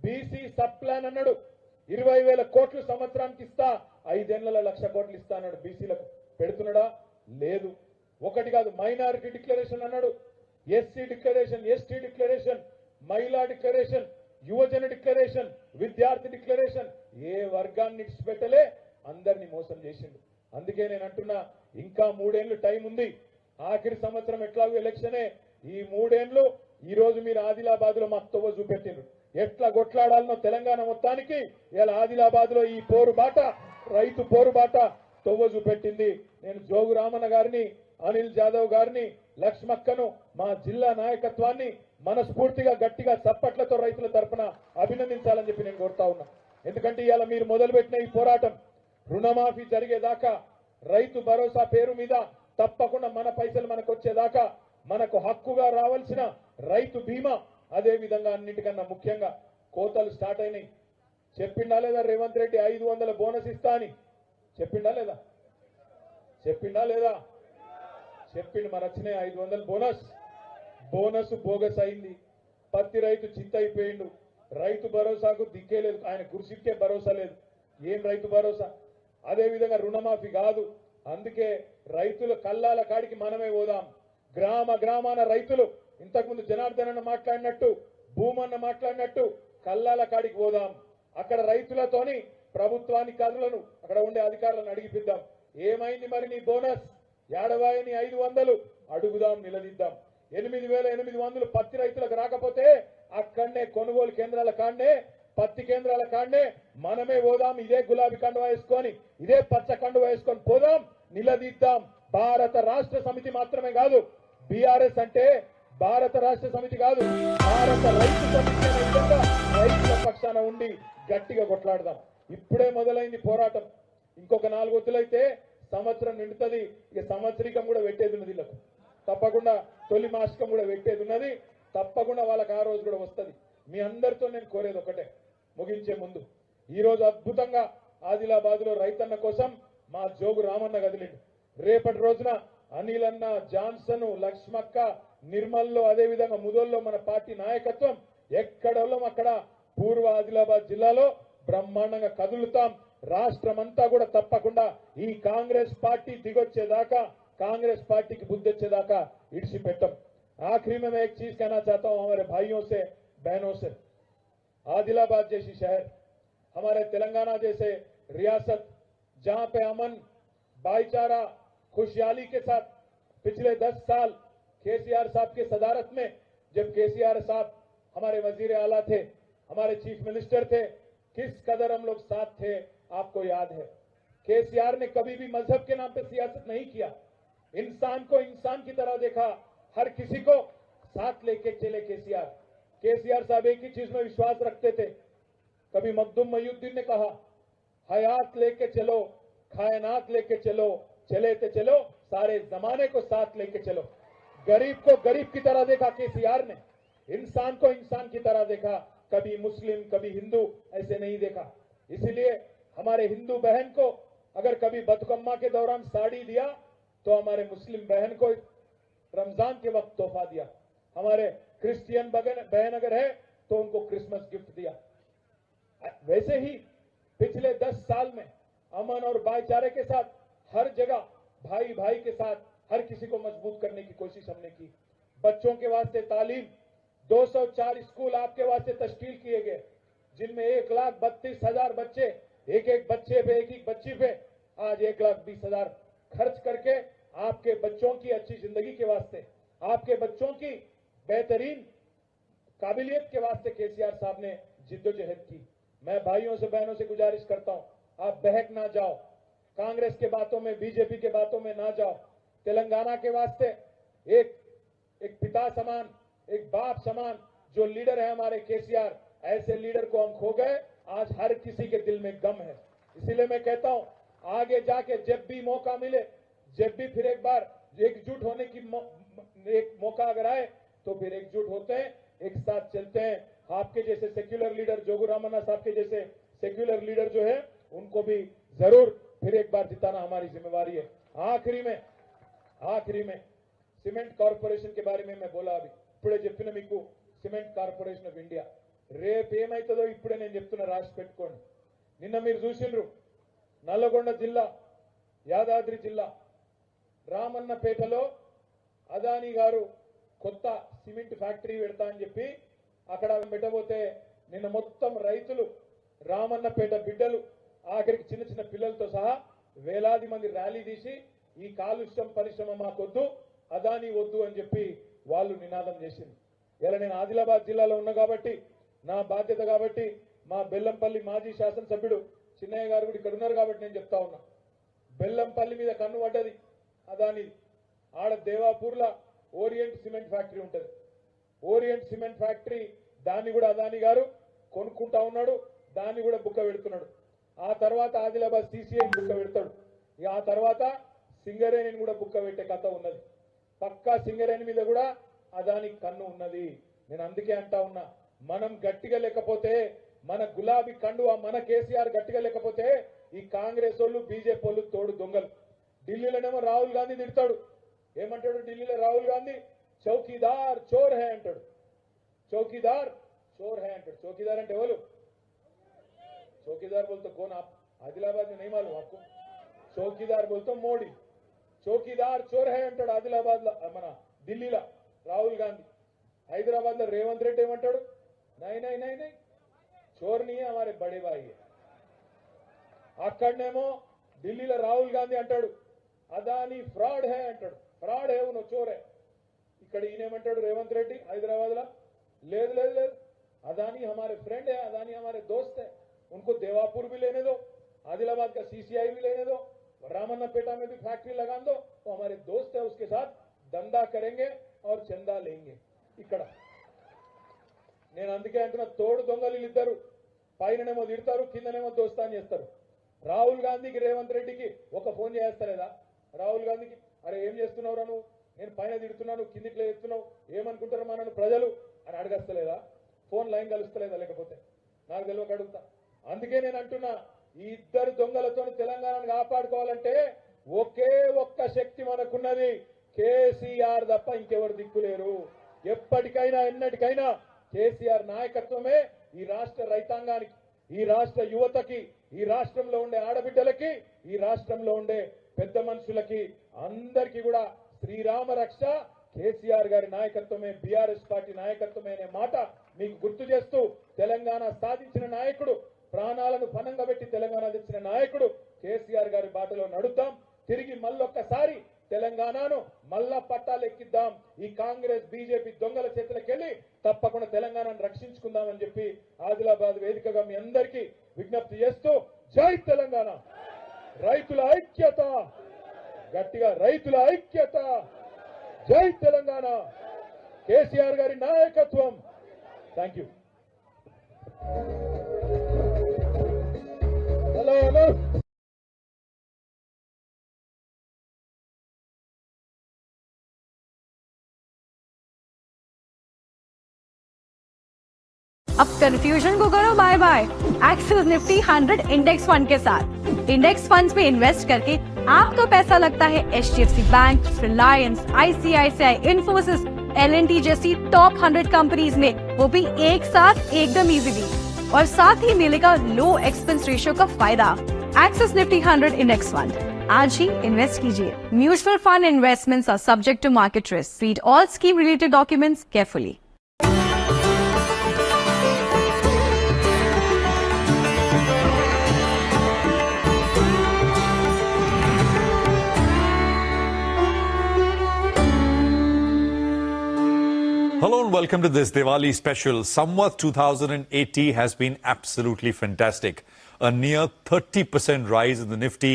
బీసీ సబ్ ప్లాన్ అన్నాడు, 20,000 కోట్లు సంవత్సరానికి ఇస్తా, 5 ఏళ్లలో 1,00,000 కోట్లు ఇస్తా అన్నాడు. బీసీలకు పెడుతున్నాడా? లేదు. ఒకటి కాదు, మైనారిటీ డిక్లరేషన్ అన్నాడు, ఎస్సీ డిక్లరేషన్, ఎస్టీ డిక్లరేషన్, మహిళా డిక్లరేషన్, యువజన డిక్లరేషన్, విద్యార్థి డిక్లరేషన్, ఏ వర్గాన్ని ఇడిచిపెట్టలే, అందరినీ మోసం చేసిండు. అందుకే నేను అంటున్నా, ఇంకా 3 ఏళ్లు టైం ఉంది. ఆఖరి సంవత్సరం ఎట్లాగో ఎలక్షనే. ఈ 3 ఏళ్లు ఈ రోజు మీరు ఆదిలాబాద్ లో మాకు తొవ్వ చూపెట్టిండ్రు. ఎట్లా కొట్లాడాలనో తెలంగాణ మొత్తానికి ఇలా ఆదిలాబాద్ లో ఈ పోరుబాట, రైతు పోరుబాట తొవ్వ చూపెట్టింది. నేను జోగు రామన్న గారిని, అనిల్ జాదవ్ గారిని, లక్ష్మక్కను, మా జిల్లా నాయకత్వాన్ని మనస్ఫూర్తిగా గట్టిగా చప్పట్లతో రైతుల తరఫున అభినందించాలని చెప్పి నేను కోరుతా ఉన్నా. ఎందుకంటే ఇవాళ మీరు మొదలుపెట్టిన ఈ పోరాటం రుణమాఫీ జరిగేదాకా, రైతు భరోసా పేరు మీద తప్పకుండా మన పైసలు మనకు వచ్చేదాకా, మనకు హక్కుగా రావాల్సిన రైతు బీమా, అదే విధంగా అన్నిటికన్నా ముఖ్యంగా కోతలు స్టార్ట్ అయినాయి. చెప్పిండా లేదా రేవంత్ రెడ్డి 500 బోనస్ ఇస్తా అని? చెప్పిండా లేదా? చెప్పిండా లేదా? చెప్పిండు. మరి వచ్చినాయి 500 బోనస్. బోనస్ బోగస్ అయింది. పత్తి రైతు చిత్తైపోయిండు. రైతు భరోసాకు దిక్కే లేదు, ఆయన గురిసిక్కే భరోసా లేదు. ఏం రైతు భరోసా? అదే విధంగా రుణమాఫీ కాదు. అందుకే రైతుల కల్లాల కాడికి మనమే పోదాం. గ్రామ గ్రామాన రైతులు ఇంతకుముందు జనార్దన్ అన్న మాట్లాడినట్టు, భూమన్న మాట్లాడినట్టు కల్లాల కాడికి పోదాం. అక్కడ రైతులతోని ప్రభుత్వానికి కదులను, అక్కడ ఉండే అధికారులను అడిగిపిద్దాం. ఏమైంది మరి నీ బోనస్? ఏడవాయని 500 అడుగుదాం, నిలదీద్దాం. 8800 పత్తి రైతులకు రాకపోతే అక్కడనే కొనుగోలు కేంద్రాల కాడనే, పత్తి కేంద్రాల కాడనే మనమే పోదాం. ఇదే గులాబీ కండువా వేసుకొని, ఇదే పచ్చ కండువా వేసుకొని పోదాం, నిలదీద్దాం. భారత రాష్ట్ర సమితి మాత్రమే కాదు, BRS అంటే భారత రాష్ట్ర సమితి కాదు, భారత రైతు సమితి అనే విధంగా రైతుల పక్షాన ఉండి గట్టిగా కొట్లాడదాం. ఇప్పుడే మొదలైంది పోరాటం. ఇంకొక 4 వద్దులైతే సంవత్సరం నిండుతుంది. ఇక సంవత్సరికం కూడా పెట్టేది ఉన్నది. వీళ్ళకు తప్పకుండా తొలి మాసికం కూడా పెట్టేది ఉన్నది. తప్పకుండా వాళ్ళకి ఆ రోజు కూడా వస్తుంది. మీ అందరితో నేను కోరేది ఒకటే, ముగించే ముందు, ఈ రోజు అద్భుతంగా ఆదిలాబాద్ లో రైతన్న కోసం మా జోగు రామన్న కదిలిండు. రేపటి రోజున అనిల్ అన్న, జాన్సన్, లక్ష్మక్క, నిర్మల్లో, అదే విధంగా ముదోల్లో మన పార్టీ నాయకత్వం ఎక్కడోళ్ళం అక్కడ పూర్వ ఆదిలాబాద్ జిల్లాలో బ్రహ్మాండంగా కదులుతాం. రాష్ట్రమంతా కూడా తప్పకుండా ఈ కాంగ్రెస్ పార్టీ దిగొచ్చేదాకా, కాంग्रेस पार्टी की बुद्धि दाका इड़सी पेटम। आखिरी में मैं एक चीज कहना चाहता हूं हमारे भाइयों से, बहनों से। आदिलाबाद जैसी शहर, हमारे तेलंगाना जैसे रियासत, जहां पे अमन, भाईचारा, खुशहाली के साथ पिछले 10 साल केसीआर साहब के सदारत में, जब केसीआर साहब हमारे वजीर आला थे, हमारे चीफ मिनिस्टर थे, किस कदर हम लोग साथ थे आपको याद है। केसीआर ने कभी भी मजहब के नाम पे सियासत नहीं किया, इंसान को इंसान की तरह देखा, हर किसी को साथ लेके चले केसीआर। केसीआर साहब एक ही चीज में विश्वास रखते थे, कभी मखदूम मयूद्दीन ने कहा, हयात लेके चलो, कायनात लेके चलो, चले तो चलो, सारे जमाने को साथ लेके चलो। गरीब को गरीब की तरह देखा केसीआर ने, इंसान को इंसान की तरह देखा, कभी मुस्लिम कभी हिंदू ऐसे नहीं देखा। इसलिए हमारे हिंदू बहन को अगर कभी बतुकम्मा के दौरान साड़ी दिया तो हमारे मुस्लिम बहन को रमजान के वक्त तोहफा दिया, हमारे क्रिश्चियन बहन अगर है तो उनको क्रिसमस गिफ्ट दिया। वैसे ही पिछले 10 साल में अमन और भाईचारे के साथ हर जगह भाई भाई के साथ हर किसी को मजबूत करने की कोशिश हमने की। बच्चों के वास्ते तालीम, 204 स्कूल आपके वास्ते तश्कील किए गए, जिनमें 1,32,000 बच्चे, एक बच्चे पे, एक बच्ची पे आज 1,20,000 खर्च करके आपके बच्चों की अच्छी जिंदगी के वास्ते, आपके बच्चों की बेहतरीन काबिलियत के वास्ते केसीआर साहब ने जिद्दोजहद की। मैं भाइयों से बहनों से गुजारिश करता हूं, आप बहक ना जाओ, कांग्रेस के बातों में, बीजेपी के बातों में ना जाओ। तेलंगाना के वास्ते एक पिता समान, एक बाप समान जो लीडर है हमारे केसीआर, ऐसे लीडर को हम खो गए। आज हर किसी के दिल में गम है। इसीलिए मैं कहता हूं, आगे जाके जब भी मौका मिले, जब भी फिर एक बार एकजुट होने की एक मौका अगर आए तो फिर एकजुट होते हैं, एक साथ चलते हैं। आपके जैसे सेक्युलर लीडर, जोगू रामन्ना साहब के जैसे सेक्युलर लीडर जो है, उनको भी जरूर फिर एक बार जिताना हमारी जिम्मेवारी है। आखिरी में सीमेंट कॉर्पोरेशन के बारे में मैं बोला, अभी इప్పుడే చెప్పిన మీకు సిమెంట్ కార్పొరేషన్ ఆఫ్ ఇండియా రేపు ఏమైతుందో ఇప్పుడే నేను చెప్తున్నా, రాసి పెట్టుకోండి। నిన్న మీరు చూసిండ్రు నల్లగొండ జిల్లా, యాదాద్రి జిల్లా రామన్నపేటలో అదానీ గారు కొత్త సిమెంట్ ఫ్యాక్టరీ పెడతా అని చెప్పి అక్కడ పెట్టబోతే నిన్న మొత్తం రైతులు రామన్నపేట బిడ్డలు ఆఖరికి చిన్న చిన్న పిల్లలతో సహా వేలాది మంది ర్యాలీ తీసి ఈ కాలుష్యం పరిశ్రమ మాకొద్దు, అదాని వద్దు అని చెప్పి వాళ్ళు నినాదం చేసింది. ఇలా నేను ఆదిలాబాద్ జిల్లాలో ఉన్నా కాబట్టి నా బాధ్యత కాబట్టి మా బెల్లంపల్లి మాజీ శాసనసభ్యుడు చిన్నయ్య గారు కూడా ఇక్కడ ఉన్నారు కాబట్టి నేను చెప్తా ఉన్నా. బెల్లంపల్లి మీద కన్ను పడ్డది అదాని. ఆడ దేవాపూర్లో ఓరియంట్ సిమెంట్ ఫ్యాక్టరీ ఉంటుంది. ఓరియంట్ సిమెంట్ ఫ్యాక్టరీ దాన్ని కూడా అదాని గారు కొనుక్కుంటా ఉన్నాడు, దాన్ని కూడా బుక్క పెడుతున్నాడు. ఆ తర్వాత ఆదిలాబాద్ సిసిఐ బుక్క పెడతాడు. ఇక ఆ తర్వాత సింగరేణిని కూడా బుక్క పెట్టే కథ ఉన్నది. పక్కా సింగరేణి మీద కూడా అదాని కన్ను ఉన్నది. నేను అందుకే అంటా ఉన్నా, మనం గట్టిగా లేకపోతే, మన గులాబీ కండువా మన కేసీఆర్ గట్టిగా లేకపోతే ఈ కాంగ్రెస్ వాళ్ళు బీజేపీ వాళ్ళు తోడు దొంగలు. ఢిల్లీలోనేమో రాహుల్ గాంధీ తిడతాడు. ఏమంటాడు ఢిల్లీలో రాహుల్ గాంధీ? చౌకీదార్ చోర్ హై అంటాడు. చౌకీదార్ चोर है अंकल। चौकीदार अंटे बोलो, चौकीदार बोलते कौन? आप आदिलाबाद में नहीं मालूम आपको? चौकीदार बोलते मोदी। चौकीदार चोर है अंटाడు आदिलाबाद మన ఢిల్లీలో రాహుల్ గాంధీ. హైదరాబాద్ లో రేవంత్ రెడ్డి ఏమంటాడు? नहीं नहीं नहीं नहीं, चोर नहीं है, हमारे बड़े भाई है. అక్కడనేమో ఢిల్లీలో రాహుల్ గాంధీ అంటాడు అదాని ఫ్రాడ్ హై అంటాడు. ఫ్రాడ్ హై ఉనో చోర్ హై. ఇక్కడ ఈయనేమంటాడు రేవంత్ రెడ్డి హైదరాబాద్ లో? లేదు లేదు లేదు, अदानी हमारे फ्रेंड है, अदानी हमारे दोस्त है, उनको देवापुर भी लेने दो, आदिलाबाद का सीसीआई भी लेने दो, रामन्नापेटा में भी फैक्ट्री लगा दो, तो हमारे दोस्त है, उसके साथ धंधा करेंगे और चंदा लेंगे. ఇక్కడ నేను అందుకే అంటున్నా, తోడు దొంగలు ఇద్దరు పైననేమో తిడతారు, కిందనేమో దోస్తాన్ చేస్తారు. రాహుల్ గాంధీకి రేవంత్ రెడ్డికి ఒక ఫోన్ చేస్తలేదా? రాహుల్ గాంధీకి అరే ఏం చేస్తున్నావురా నువ్వు, నేను పైన తిడుతున్నాను కిందికి చెప్తున్నావు, ఏమనుకుంటారు మనను ప్రజలు అని అడగస్తలేదా? Phone line కలుస్తలేదా? లేకపోతే నాకు తెలియక అడుగుతా. అందుకే నేను అంటున్నా, ఈ ఇద్దరు దొంగలతో తెలంగాణను కాపాడుకోవాలంటే ఒకే ఒక్క శక్తి మనకున్నది, కేసీఆర్ తప్ప ఇంకెవరు దిక్కులేరు. ఎప్పటికైనా ఎన్నటికైనా కేసీఆర్ నాయకత్వమే ఈ రాష్ట్ర రైతాంగానికి, ఈ రాష్ట్ర యువతకి, ఈ రాష్ట్రంలో ఉండే ఆడబిడ్డలకి, ఈ రాష్ట్రంలో ఉండే పెద్ద మనుషులకి అందరికీ కూడా శ్రీరామ రక్ష కేసీఆర్ గారి నాయకత్వమే, బీఆర్ఎస్ పార్టీ నాయకత్వమే అనే మాట మీకు గుర్తు చేస్తూ, తెలంగాణ సాధించిన నాయకుడు, ప్రాణాలను పణంగా పెట్టి తెలంగాణ తెచ్చిన నాయకుడు కేసీఆర్ గారి బాటలో నడుద్దాం. తిరిగి మళ్ళొక్కసారి తెలంగాణను మళ్ళా పట్టాలెక్కిద్దాం. ఈ కాంగ్రెస్ బీజేపీ దొంగల చేతులకెళ్లి తప్పకుండా తెలంగాణను రక్షించుకుందామని చెప్పి ఆదిలాబాద్ వేదికగా మీ అందరికీ విజ్ఞప్తి చేస్తూ, జై తెలంగాణ, రైతుల ఐక్యత, గట్టిగా రైతుల ఐక్యత, జై తెలంగాణ, కేసీఆర్ గారి నాయకత్వం. Thank you. Hello hello. अब कंफ्यूजन को करो bye bye Axis Nifty 100 index fund के साथ। इंडेक्स फंड्स में इन्वेस्ट करके आपका पैसा लगता है HDFC bank, Reliance, ICICI, Infosys, L&T जैसी टॉप 100 कंपनीज में, वो भी एक साथ एकदम इजीली, और साथ ही मिलेगा लो एक्सपेंस रेशियो का फायदा। एक्सिस निफ्टी 100 इंडेक्स फंड, आज ही इन्वेस्ट कीजिए। Mutual fund investments are subject to market risk. Read all scheme related documents carefully. Hello and welcome to this Diwali special. Samvat 2080 has been absolutely fantastic. A near 30% rise in the Nifty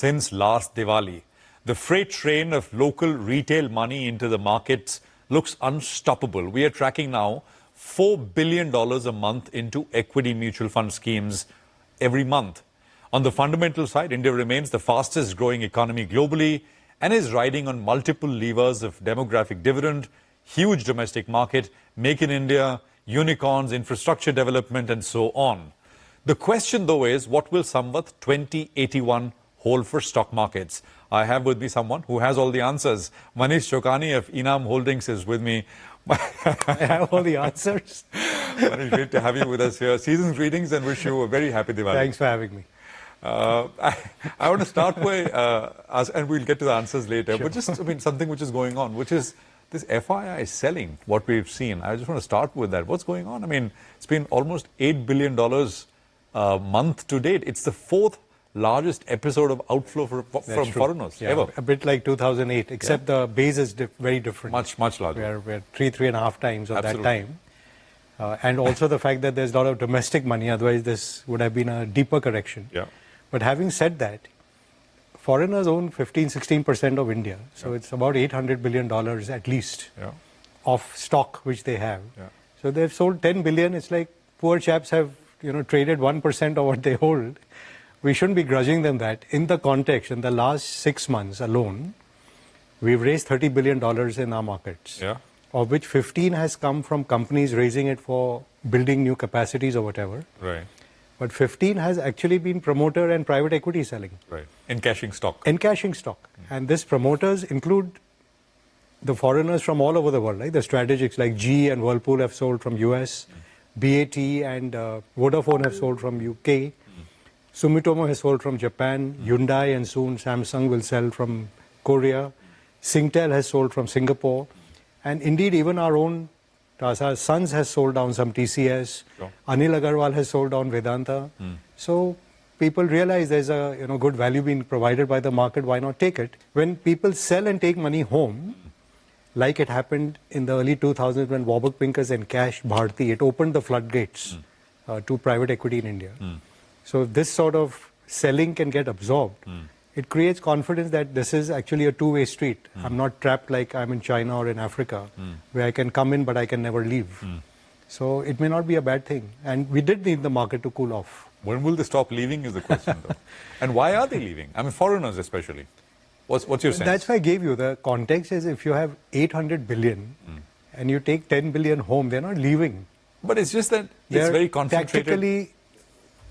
since last Diwali. The freight train of local retail money into the markets looks unstoppable. We are tracking now $4 billion a month into equity mutual fund schemes every month. On the fundamental side, India remains the fastest growing economy globally and is riding on multiple levers of demographic dividend, huge domestic market, make in India, unicorns, infrastructure development, and so on. The question, though, is what will Samvat 2081 hold for stock markets? I have with me someone who has all the answers. Manish Chokani of Enam Holdings is with me. I have all the answers. Manish, great to have you with us here. Season's greetings and wish you a very happy Diwali. Thanks for having me. I want to start by, and we'll get to the answers later, Sure. but just, something which is going on, which is This FII is selling what we've seen. I just want to start with that. What's going on? I mean, it's been almost $8 billion month to date. It's the fourth largest episode of outflow from foreigners ever. A bit like 2008, except the base is very different. Much larger. We're three and a half times of Absolutely. that time. And also the fact that there's a lot of domestic money, otherwise this would have been a deeper correction. Yeah. But having said that, foreigners own 15-16% of India. So it's about $800 billion at least of stock which they have. Yeah. So they've sold 10 billion. It's like poor chaps have traded 1% of what they hold. We shouldn't be grudging them that. In the context, in the last 6 months alone, we've raised $30 billion in our markets. Yeah. Of which 15 has come from companies raising it for building new capacities or whatever. Right. But 15 has actually been promoter and private equity selling. Right. Encashing stock. Encashing stock. And these promoters include the foreigners from all over the world. Like the strategics like GE and Whirlpool have sold from US. BAT and Vodafone have sold from UK. Sumitomo has sold from Japan. Hyundai and soon Samsung will sell from Korea. Singtel has sold from Singapore. And indeed, even our own Tata Sons has sold down some TCS. Sure. Anil Agarwal has sold down Vedanta. So people realize there's a good value being provided by the market. Why not take it? When people sell and take money home, like it happened in the early 2000s when Warburg Pincus encashed Bharti, it opened the floodgates to private equity in India. So if this sort of selling can get absorbed, it creates confidence that this is actually a two-way street. I'm not trapped like I'm in China or in Africa, where I can come in but I can never leave. So it may not be a bad thing. And we did need the market to cool off. When will they stop leaving is the question, though. And why are they leaving? I mean, foreigners especially. What's your sense? That's why I gave you the context is if you have 800 billion and you take 10 billion home, they're not leaving. But it's just that They're it's very concentrated. tactically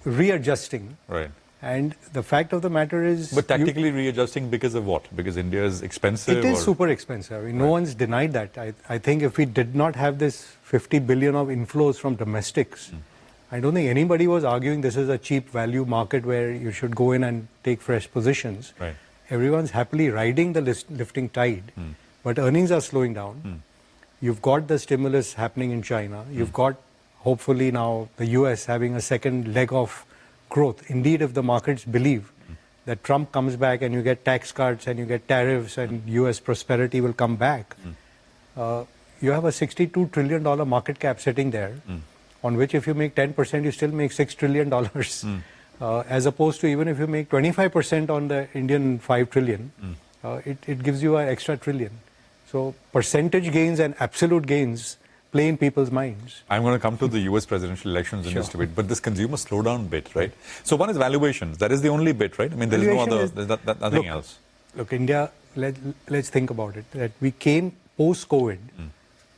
readjusting. Right. And the fact of the matter is... But tactically readjusting because of what? Because India is expensive? It is super expensive. I mean, no one's denied that. I think if we did not have this 50 billion of inflows from domestics, I don't think anybody was arguing this is a cheap value market where you should go in and take fresh positions. Right. Everyone's happily riding the lifting tide, but earnings are slowing down. You've got the stimulus happening in China. You've got, hopefully now, the US having a second leg of growth. Indeed, if the markets believe that Trump comes back and you get tax cuts and you get tariffs and US prosperity will come back, you have a $62 trillion market cap sitting there, on which if you make 10%, you still make $6 trillion. As opposed to even if you make 25% on the Indian 5 trillion, it gives you an extra trillion. So percentage gains and absolute gains play in people's minds. I'm going to come to the US presidential elections in just a bit, but this consumer slowdown bit, right? So one is valuations. That is the only bit, right? I mean, there is no other, there's nothing else. Look, India, let's think about it. That we came post-COVID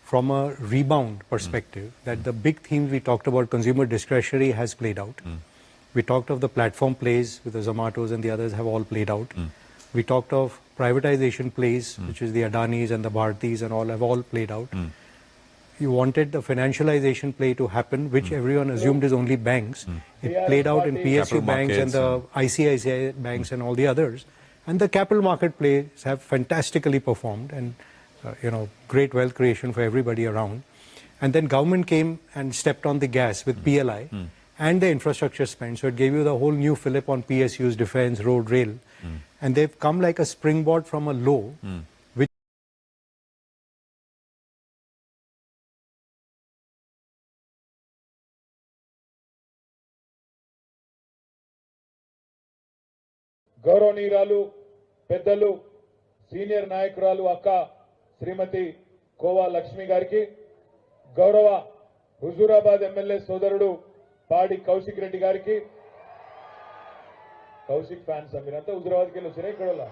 from a rebound perspective, that the big themes we talked about, consumer discretionary has played out. We talked of the platform plays with the Zomatos and the others have all played out. We talked of privatization plays, which is the Adanis and the Bhartis and all have all played out. You wanted the financialization play to happen, which everyone assumed is only banks. It played out in PSU banks and the ICICI banks and all the others. And the capital market plays have fantastically performed and great wealth creation for everybody around. And then government came and stepped on the gas with PLI. And the infrastructure spend. So it gave you the whole new fillip on PSUs, defense, road, rail. And they've come like a springboard from a low, which గౌరవనీయురాలు పెద్దలు senior నాయకురాలు అక్క శ్రీమతి కోవా లక్ష్మి గారికి గౌరవ Huzurabad MLA సోదరుడు పాడి కౌశిక్ రెడ్డి గారికి Kaushik fans మీరంతా హుజూరాబాద్కి వెళ్ళి వచ్చినా ఇక్కడ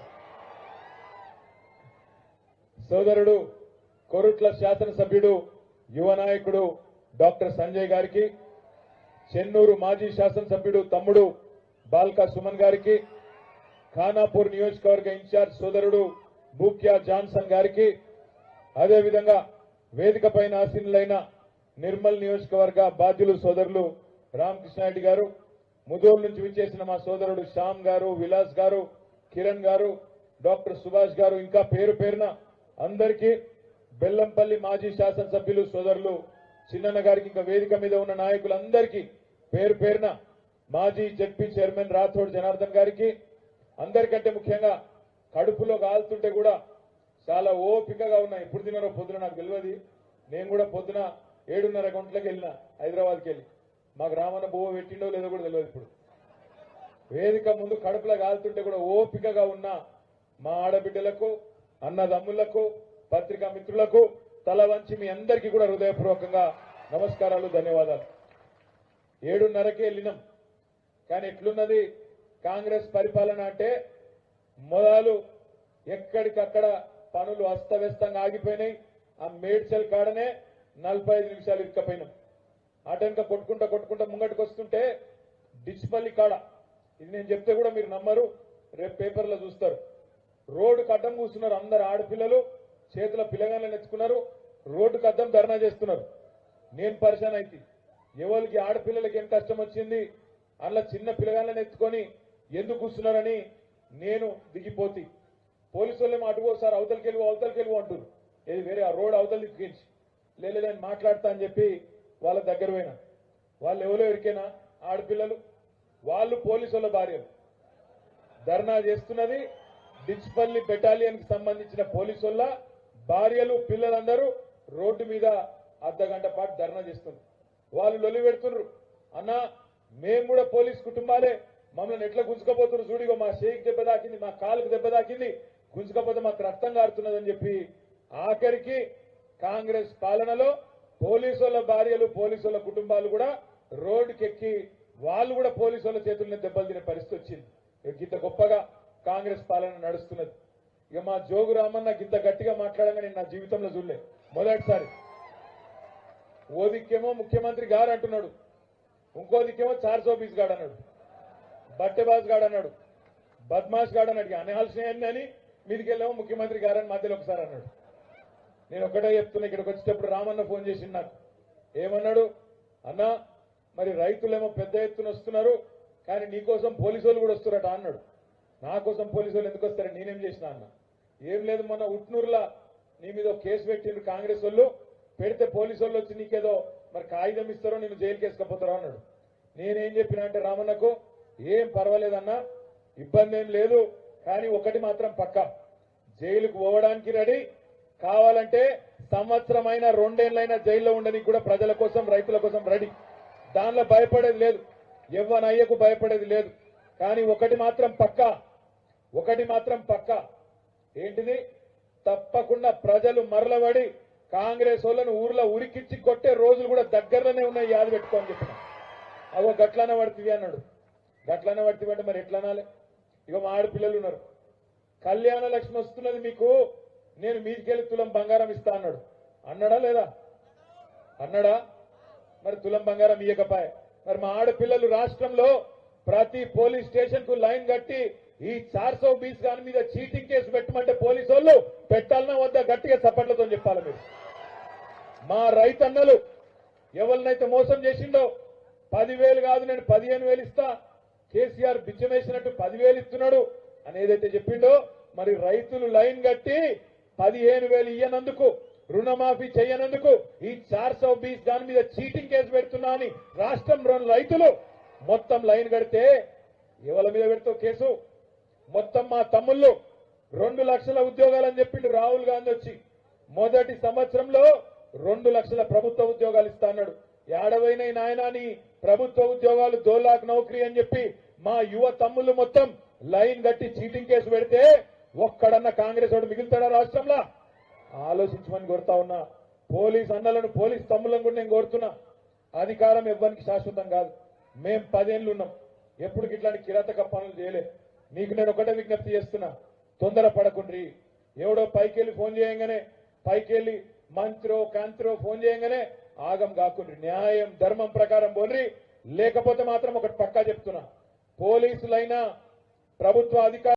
సోదరుడు కొరుట్ల శాసనసభ్యుడు యువ నాయకుడు డాక్టర్ సంజయ్ గారికి చెన్నూరు మాజీ శాసనసభ్యుడు తమ్ముడు బాల్కా సుమన్ గారికి ఖానాపూర్ నియోజకవర్గ ఇన్ఛార్జ్ సోదరుడు బూక్యా జాన్సన్ గారికి అదేవిధంగా వేదిక పైన ఆసీనులైన నిర్మల్ నియోజకవర్గ బాధ్యులు సోదరులు రామకృష్ణారెడ్డి గారు, ముదోల్ నుంచి విచ్చేసిన మా సోదరుడు శ్యామ్ గారు, విలాస్ గారు, కిరణ్ గారు, డాక్టర్ సుభాష్ గారు, ఇంకా పేరు పేరున అందరికీ బెల్లంపల్లి మాజీ శాసనసభ్యులు సోదరులు చిన్నన్న గారికి ఇంకా వేదిక మీద ఉన్న నాయకులందరికీ పేరు పేరున మాజీ జడ్పీ చైర్మన్ రాథోడ్ జనార్దన్ గారికి అందరికంటే ముఖ్యంగా కడుపులో కాలుతుంటే కూడా చాలా ఓపికగా ఉన్నాయి. ఎప్పుడు తిన్నారో పొద్దున నాకు తెలియదు. నేను కూడా పొద్దున 7:30 గంటలకు వెళ్ళిన హైదరాబాద్కి వెళ్ళి మాకు రామన్న బువ్వ పెట్టిండో లేదో కూడా తెలియదు. ఇప్పుడు వేదిక ముందు కడుపులో కాలుతుంటే కూడా ఓపికగా ఉన్న మా ఆడబిడ్డలకు అన్నదమ్ములకు పత్రికా మిత్రులకు తల వంచి మీ అందరికీ కూడా హృదయపూర్వకంగా నమస్కారాలు ధన్యవాదాలు. 7:30కే వెళ్ళినాం. కానీ ఎట్లున్నది కాంగ్రెస్ పరిపాలన అంటే మొదలు ఎక్కడికక్కడ పనులు అస్తవ్యస్తంగా ఆగిపోయినాయి. ఆ మేడ్చల్ కాడనే 45 నిమిషాలు ఇరుక్కపోయినాం. అటెనక కొట్టుకుంటా ముంగటికి వస్తుంటే డిచ్పల్లి కాడ ఇది నేను చెప్తే కూడా మీరు నమ్మరు, రేపు పేపర్లో చూస్తారు. రోడ్డుకు అడ్డం కూర్చున్నారు అందరు ఆడపిల్లలు, చేతుల పిల్లగాళ్ళని ఎత్తుకున్నారు, రోడ్డుకు అడ్డం ధర్నా చేస్తున్నారు. నేను పరిశాన్ అయితే ఎవరికి ఆడపిల్లలకి ఏం కష్టం వచ్చింది అలా చిన్న పిల్లగాళ్ళని ఎత్తుకొని ఎందుకు కూర్చున్నారని నేను దిగిపోతి. పోలీసు వాళ్ళేమో అటుగో సార్ అవతలకి వెళ్ళి అంటారు. ఇది వేరే ఆ రోడ్ అవతల దిక్కించి లేదు నేను మాట్లాడతా అని చెప్పి వాళ్ళ దగ్గర పోయినా. వాళ్ళు ఎవరో ఎరికేనా ఆడపిల్లలు, వాళ్ళు పోలీసు వాళ్ళ భార్యలు. ధర్నా చేస్తున్నది డిచ్పల్లి బెటాలియన్ కి సంబంధించిన పోలీసు వాళ్ళ భార్యలు, పిల్లలందరూ రోడ్డు మీద అర్ధగంట పాటు ధర్నా చేస్తున్నారు. వాళ్ళు లొలి పెడుతున్నారు. అన్నా మేము కూడా పోలీస్ కుటుంబాలే, మమ్మల్ని ఎట్లా గుంజుకపోతున్నారు చూడిగో, మా షేక్ దెబ్బ దాకింది, మా కాలుకు దెబ్బ దాకింది, గుంజుకపోతే మాకు రక్తం కారుతున్నదని చెప్పి ఆఖరికి కాంగ్రెస్ పాలనలో పోలీసు వాళ్ళ భార్యలు, పోలీసు వాళ్ళ కుటుంబాలు కూడా రోడ్డుకెక్కి వాళ్ళు కూడా పోలీసు వాళ్ళ చేతుల్ని దెబ్బలు తినే పరిస్థితి వచ్చింది. ఇంత గొప్పగా కాంగ్రెస్ పాలన నడుస్తున్నది. ఇక మా జోగు రామన్న ఇంత గట్టిగా మాట్లాడంగా నేను నా జీవితంలో చూడలే. మొదటిసారి ఓ దిక్కేమో ముఖ్యమంత్రి గారు అంటున్నాడు, ఇంకో దిక్కేమో 420 గాడు అన్నాడు, బట్టెబాజ్ గాడు అన్నాడు, బద్మాష్ గాడు అన్నాడు. అనాల్సిన అని మీదికెళ్ళేమో ముఖ్యమంత్రి గారని మధ్యలో ఒకసారి అన్నాడు. నేను ఒకటే చెప్తున్నా, ఇక్కడికి వచ్చేటప్పుడు రామన్న ఫోన్ చేసిండు నాకు. ఏమన్నాడు, అన్నా మరి రైతులేమో పెద్ద ఎత్తున వస్తున్నారు కానీ నీకోసం పోలీసు వాళ్ళు కూడా వస్తున్నారట అన్నాడు. నా కోసం పోలీసు వాళ్ళు ఎందుకు వస్తారని నేనేం చేసినా అన్న. ఏం లేదు, మొన్న ఉట్నూరులా నీ మీద కేసు పెట్టిండ్రు కాంగ్రెస్ వాళ్ళు, పెడితే పోలీసు వాళ్ళు వచ్చి నీకేదో మరి కాగితం ఇస్తారో నేను జైలు కేసుకపోతారో అన్నాడు. నేనేం చెప్పినా అంటే రామన్నకు ఏం పర్వాలేదన్నా, ఇబ్బంది ఏం లేదు, కానీ ఒకటి మాత్రం పక్కా, జైలుకు పోవడానికి రెడీ, కావాలంటే సంవత్సరమైనా 2 ఏళ్లైనా జైల్లో ఉండడానికి కూడా ప్రజల కోసం రైతుల కోసం రెడీ. దానిలో భయపడేది లేదు, ఎవ్వనయ్యకు భయపడేది లేదు. కానీ ఒకటి మాత్రం పక్కా, ఏంటిది, తప్పకుండా ప్రజలు మరలబడి కాంగ్రెస్ వాళ్ళను ఊర్లో ఉరికిచ్చి కొట్టే రోజులు కూడా దగ్గరలోనే ఉన్నాయి, యాద పెట్టుకోని చెప్పిన. అవో గట్లనే పడుతుంది అన్నాడు. గట్లనే పడుతుంది అంటే మరి ఎట్లా అనాలి? ఇక మా ఆడపిల్లలు ఉన్నారు, కళ్యాణ లక్ష్మి వస్తున్నది మీకు, నేను మీదికెళ్ళి తులం బంగారం ఇస్తా అన్నాడు. అన్నాడా లేదా? అన్నాడా? మరి తులం బంగారం ఇయ్యకపాయే. మరి మా ఆడపిల్లలు రాష్ట్రంలో ప్రతి పోలీస్ స్టేషన్ కు లైన్ కట్టి ఈ 420 గాని మీద చీటింగ్ కేసు పెట్టమంటే పోలీసు వాళ్ళు పెట్టాలన్నా వద్దా గట్టిగా చప్పట్లతో చెప్పాలి మీరు. మా రైతన్నలు ఎవరినైతే మోసం చేసిండో 10,000 కాదు నేను 15,000 ఇస్తా, కేసీఆర్ బిచ్చమేసినట్టు 10,000 ఇస్తున్నాడు అని ఏదైతే చెప్పిండో, మరి రైతులు లైన్ కట్టి 15,000 ఇయ్యనందుకు, రుణమాఫీ చేయనందుకు ఈ 420 దాని మీద చీటింగ్ కేసు పెడుతున్నా అని రాష్ట్రం రైతులు మొత్తం లైన్ కడితే ఎవరి మీద పెడతావు కేసు? మొత్తం మా తమ్ముళ్ళు 2 లక్షల ఉద్యోగాలని చెప్పిండు రాహుల్ గాంధీ వచ్చి. మొదటి సంవత్సరంలో 2 లక్షల ప్రభుత్వ ఉద్యోగాలు ఇస్తా అన్నాడు. ఏడవైన నాయనాని ప్రభుత్వ ఉద్యోగాలు 2 లాఖ్ నౌకరీ అని చెప్పి మా యువ తమ్ముళ్ళు మొత్తం లైన్ కట్టి చీటింగ్ కేసు పెడితే ఒక్కడన్నా కాంగ్రెస్ వాడు మిగులుతాడా రాష్ట్రంలో? ఆలోచించమని కోరుతా ఉన్నా. పోలీస్ అన్నలను, పోలీస్ తమ్ములను కూడా నేను కోరుతున్నా, అధికారం ఇవ్వడానికి శాశ్వతం కాదు. మేం 10 ఏళ్ళు ఉన్నాం, ఎప్పుడు ఇట్లాంటి కిరాతక పనులు చేయలే. మీకు నేను ఒకటే విజ్ఞప్తి చేస్తున్నా, తొందర పడకుండ్రి. ఎవడో పైకెళ్ళి ఫోన్ చేయంగానే, పైకెళ్ళి మంత్రో కాంత్రో ఫోన్ చేయంగానే ఆగం కాకుండ్రి. న్యాయం ధర్మం ప్రకారం పోన్రి. లేకపోతే మాత్రం ఒకటి పక్కా చెప్తున్నా, పోలీసులైనా ప్రభుత్వ అధికారులు